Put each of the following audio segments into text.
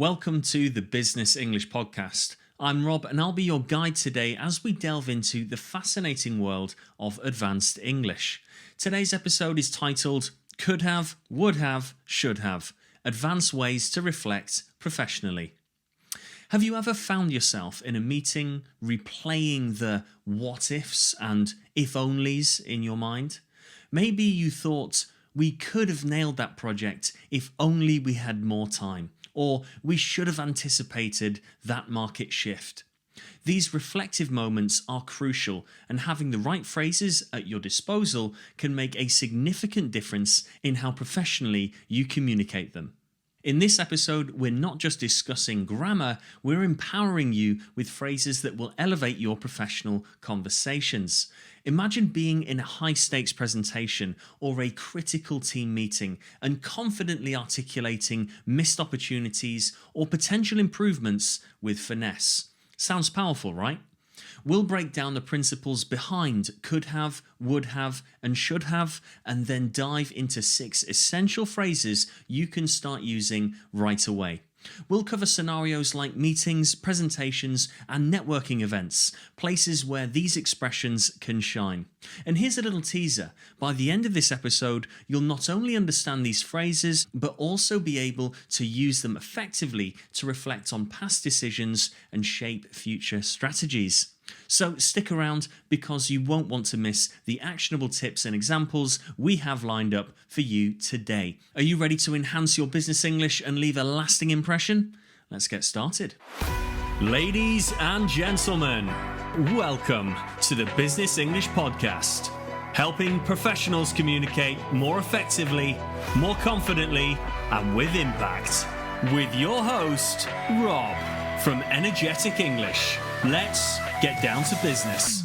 Welcome to the Business English Podcast. I'm Rob and I'll be your guide today as we delve into the fascinating world of advanced English. Today's episode is titled Could Have, Would Have, Should Have, Advanced Ways to Reflect Professionally. Have you ever found yourself in a meeting replaying the what ifs and if onlys in your mind? Maybe you thought we could have nailed that project if only we had more time. Or we should have anticipated that market shift. These reflective moments are crucial, and having the right phrases at your disposal can make a significant difference in how professionally you communicate them. In this episode, we're not just discussing grammar, we're empowering you with phrases that will elevate your professional conversations. Imagine being in a high-stakes presentation or a critical team meeting and confidently articulating missed opportunities or potential improvements with finesse. Sounds powerful, right? We'll break down the principles behind could have, would have, and should have, and then dive into 6 essential phrases you can start using right away. We'll cover scenarios like meetings, presentations, and networking events, places where these expressions can shine. And here's a little teaser. By the end of this episode, you'll not only understand these phrases, but also be able to use them effectively to reflect on past decisions and shape future strategies. So stick around because you won't want to miss the actionable tips and examples we have lined up for you today. Are you ready to enhance your business English and leave a lasting impression? Let's get started. Ladies and gentlemen, welcome to the Business English Podcast, helping professionals communicate more effectively, more confidently, and with impact. With your host, Rob, from Energetic English. Let's get down to business.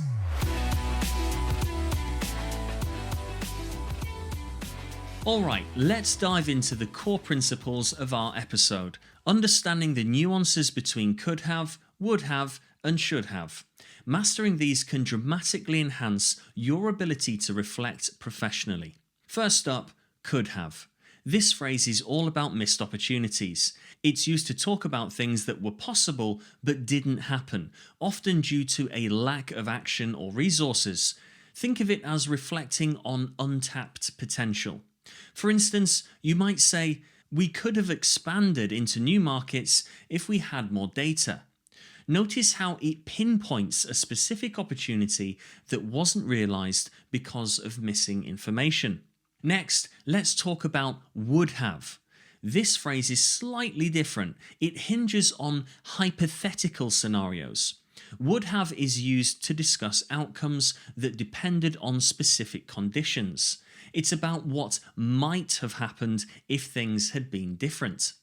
Alright, let's dive into the core principles of our episode, understanding the nuances between could have, would have, and should have. Mastering these can dramatically enhance your ability to reflect professionally. First up, could have. This phrase is all about missed opportunities. It's used to talk about things that were possible but didn't happen, often due to a lack of action or resources. Think of it as reflecting on untapped potential. For instance, you might say, we could have expanded into new markets if we had more data. Notice how it pinpoints a specific opportunity that wasn't realized because of missing information. Next, let's talk about would have. This phrase is slightly different. It hinges on hypothetical scenarios. Would have is used to discuss outcomes that depended on specific conditions. It's about what might have happened if things had been different.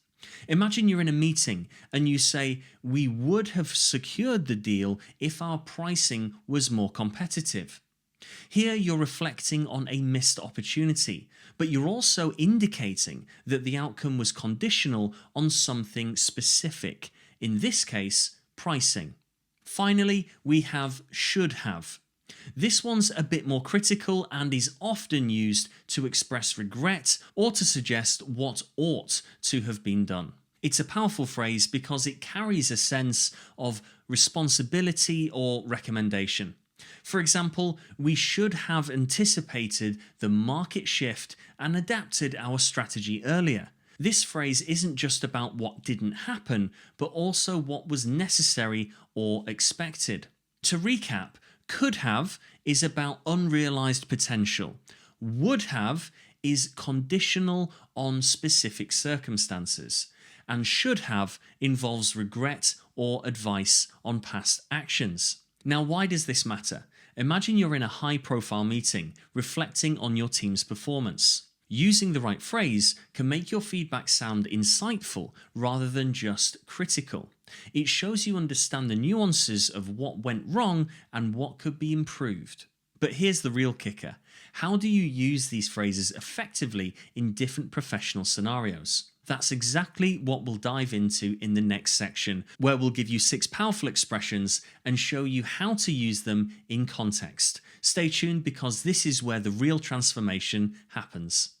Imagine you're in a meeting and you say, we would have secured the deal if our pricing was more competitive. Here you're reflecting on a missed opportunity, but you're also indicating that the outcome was conditional on something specific, in this case, pricing. Finally, we have should have. This one's a bit more critical and is often used to express regret or to suggest what ought to have been done. It's a powerful phrase because it carries a sense of responsibility or recommendation. For example, we should have anticipated the market shift and adapted our strategy earlier. This phrase isn't just about what didn't happen, but also what was necessary or expected. To recap, could have is about unrealized potential. Would have is conditional on specific circumstances. And should have involves regret or advice on past actions. Now, why does this matter? Imagine you're in a high-profile meeting, reflecting on your team's performance. Using the right phrase can make your feedback sound insightful rather than just critical. It shows you understand the nuances of what went wrong and what could be improved. But here's the real kicker. How do you use these phrases effectively in different professional scenarios? That's exactly what we'll dive into in the next section, where we'll give you 6 powerful expressions and show you how to use them in context. Stay tuned because this is where the real transformation happens.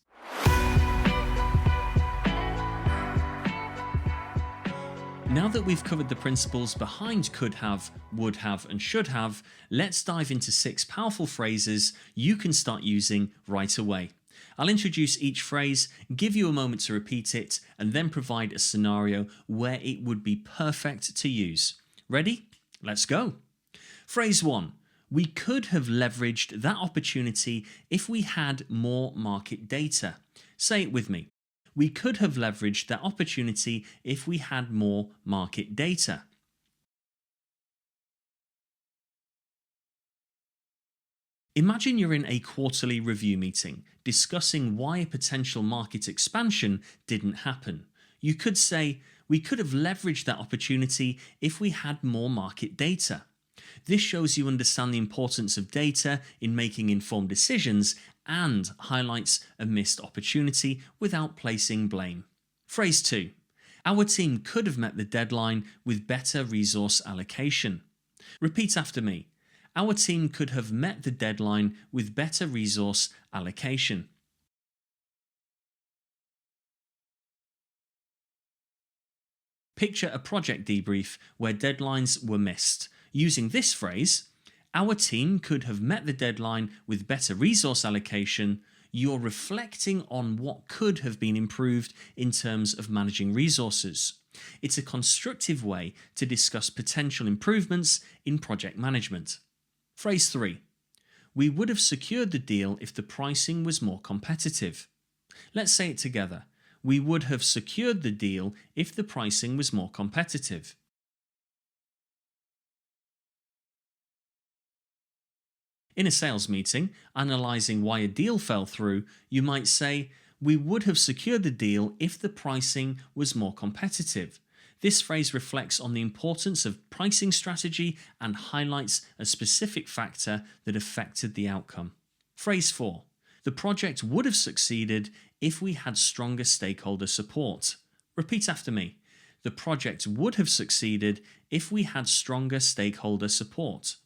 Now that we've covered the principles behind could have, would have, and should have, let's dive into 6 powerful phrases you can start using right away. I'll introduce each phrase, give you a moment to repeat it, and then provide a scenario where it would be perfect to use. Ready? Let's go. Phrase 1. We could have leveraged that opportunity if we had more market data. Say it with me. We could have leveraged that opportunity if we had more market data. Imagine you're in a quarterly review meeting discussing why a potential market expansion didn't happen. You could say, we could have leveraged that opportunity if we had more market data. This shows you understand the importance of data in making informed decisions and highlights a missed opportunity without placing blame. Phrase 2. Our team could have met the deadline with better resource allocation. Repeat after me. Our team could have met the deadline with better resource allocation. Picture a project debrief where deadlines were missed. Using this phrase, our team could have met the deadline with better resource allocation. You're reflecting on what could have been improved in terms of managing resources. It's a constructive way to discuss potential improvements in project management. Phrase 3. We would have secured the deal if the pricing was more competitive. Let's say it together. We would have secured the deal if the pricing was more competitive. In a sales meeting, analysing why a deal fell through, you might say, we would have secured the deal if the pricing was more competitive. This phrase reflects on the importance of pricing strategy and highlights a specific factor that affected the outcome. Phrase 4. The project would have succeeded if we had stronger stakeholder support. Repeat after me. The project would have succeeded if we had stronger stakeholder support.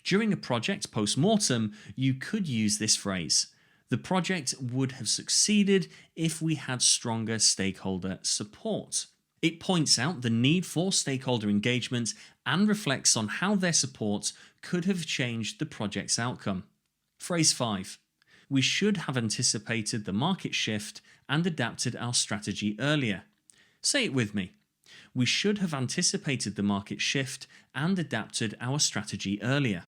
During a project post-mortem, you could use this phrase. The project would have succeeded if we had stronger stakeholder support. It points out the need for stakeholder engagement and reflects on how their support could have changed the project's outcome. Phrase 5. We should have anticipated the market shift and adapted our strategy earlier. Say it with me. We should have anticipated the market shift and adapted our strategy earlier.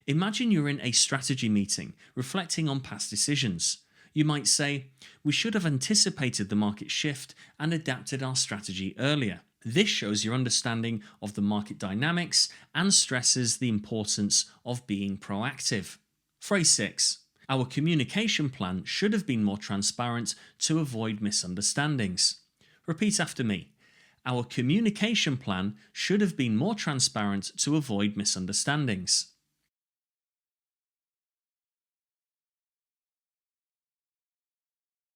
Imagine you're in a strategy meeting, reflecting on past decisions. You might say, we should have anticipated the market shift and adapted our strategy earlier. This shows your understanding of the market dynamics and stresses the importance of being proactive. Phrase 6. Our communication plan should have been more transparent to avoid misunderstandings. Repeat after me. Our communication plan should have been more transparent to avoid misunderstandings.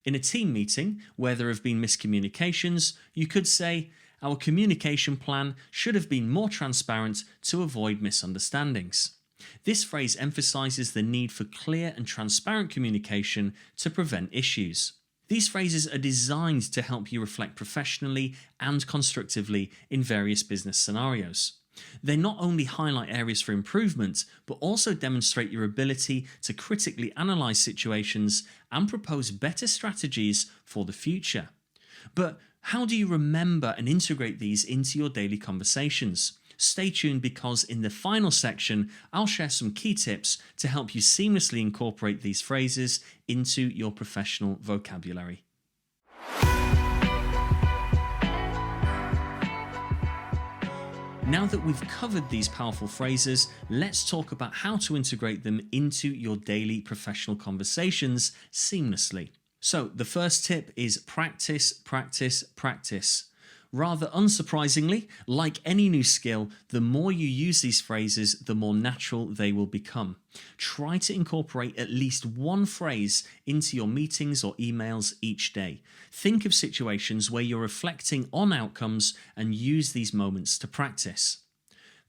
In a team meeting where there have been miscommunications, you could say, our communication plan should have been more transparent to avoid misunderstandings. This phrase emphasizes the need for clear and transparent communication to prevent issues. These phrases are designed to help you reflect professionally and constructively in various business scenarios. They not only highlight areas for improvement, but also demonstrate your ability to critically analyze situations and propose better strategies for the future. But how do you remember and integrate these into your daily conversations? Stay tuned because in the final section, I'll share some key tips to help you seamlessly incorporate these phrases into your professional vocabulary. Now that we've covered these powerful phrases, let's talk about how to integrate them into your daily professional conversations seamlessly. So the first tip is practice, practice, practice. Rather unsurprisingly, like any new skill, the more you use these phrases, the more natural they will become. Try to incorporate at least one phrase into your meetings or emails each day. Think of situations where you're reflecting on outcomes and use these moments to practice.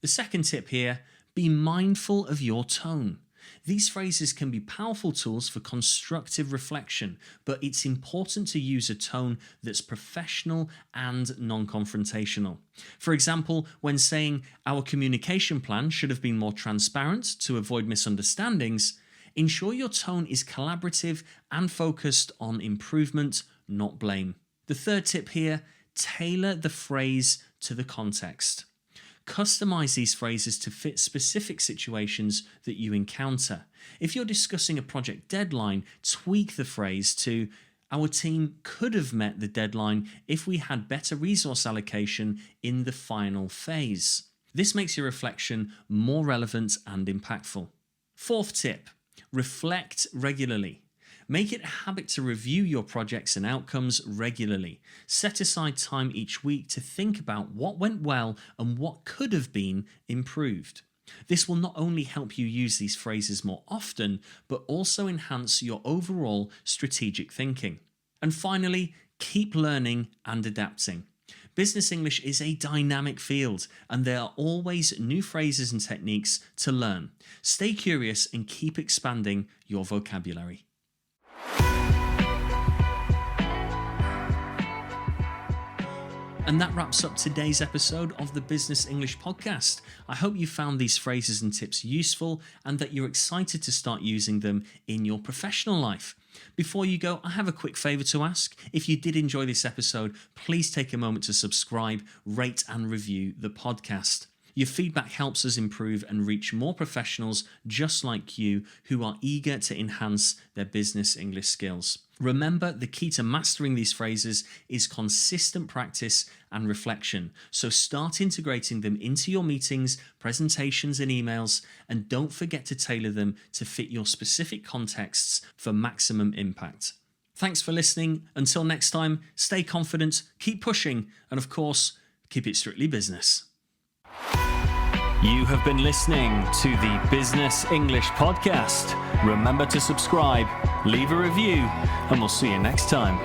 The second tip here, Be mindful of your tone. These phrases can be powerful tools for constructive reflection, but it's important to use a tone that's professional and non-confrontational. For example, when saying, "Our communication plan should have been more transparent to avoid misunderstandings," ensure your tone is collaborative and focused on improvement, not blame. The third tip here, tailor the phrase to the context. Customize these phrases to fit specific situations that you encounter. If you're discussing a project deadline, tweak the phrase to, "Our team could have met the deadline if we had better resource allocation in the final phase." This makes your reflection more relevant and impactful. Fourth tip, reflect regularly. Make it a habit to review your projects and outcomes regularly. Set aside time each week to think about what went well and what could have been improved. This will not only help you use these phrases more often, but also enhance your overall strategic thinking. And finally, keep learning and adapting. Business English is a dynamic field, and there are always new phrases and techniques to learn. Stay curious and keep expanding your vocabulary. And that wraps up today's episode of the Business English Podcast. I hope you found these phrases and tips useful and that you're excited to start using them in your professional life. Before you go, I have a quick favor to ask. If you did enjoy this episode, please take a moment to subscribe, rate and review the podcast. Your feedback helps us improve and reach more professionals just like you who are eager to enhance their business English skills. Remember, the key to mastering these phrases is consistent practice and reflection. So start integrating them into your meetings, presentations, and emails, and don't forget to tailor them to fit your specific contexts for maximum impact. Thanks for listening. Until next time, stay confident, keep pushing, and of course, keep it strictly business. You have been listening to the Business English Podcast. Remember to subscribe, leave a review, and we'll see you next time.